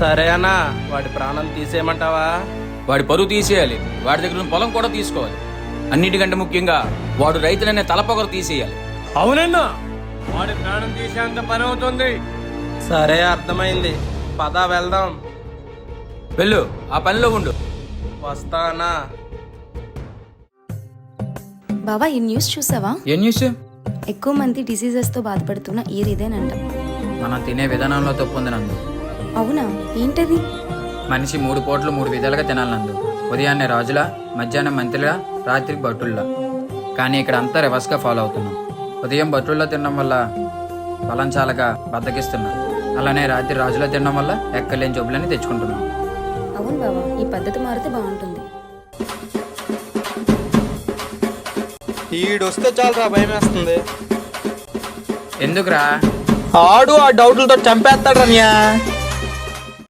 సరే అన్నా, వాడి ప్రాణం తీసేయమంటావా? వాడి పరువు తీసేయాలి, వాడి దగ్గర ఉన్న పొలం కూడా తీసుకోవాలి. అన్నిటికంటే ముఖ్యంగా వాడు రైతులనే తలపొగరు తీసేయాలి. అవునన్నా, వాడి ప్రాణం తీసేంత పని అవుతుంది. సరే, అర్థమైంది. పద వెళ్దాం. వెళ్ళు, ఆ పనిలో ఉండు. వస్తానా? బావా, ఈ న్యూస్ చూసావా? ఏం న్యూస్? ఎక్కువ మంది డిసీజెస్ తో బాధపడుతున్న ఇయర్ ఇదేనంట. మనం తినే విధానంలో తప్పు ఉంది నందు. అవునా? ఏంటది? మనిషి 3 పూటలు 3 విధాలుగా తినాలి నందు. ఉదయాన్నే రాజులా, మధ్యాహ్నం మంత్రిలా, రాత్రికి భటుల్లా. కానీ ఇక్కడ అంతా రివర్స్గా ఫాలో అవుతున్నాం. ఉదయం భటుల్లా తినడం వల్ల బలం చాలక బద్దకిస్తున్నాం. అలానే రాత్రి రాజులా తినడం వల్ల ఎక్కలేని జబ్బులని తెచ్చుకుంటున్నాం. అవును బావా, ఈ పద్ధతి మారితే బాగుంటుంది. ఈడొస్తే చాలరా, భయం వేస్తుంది. ఎందుకురా? ఆడు ఆ డౌట్లతో చంపేస్తాడు రన్యా.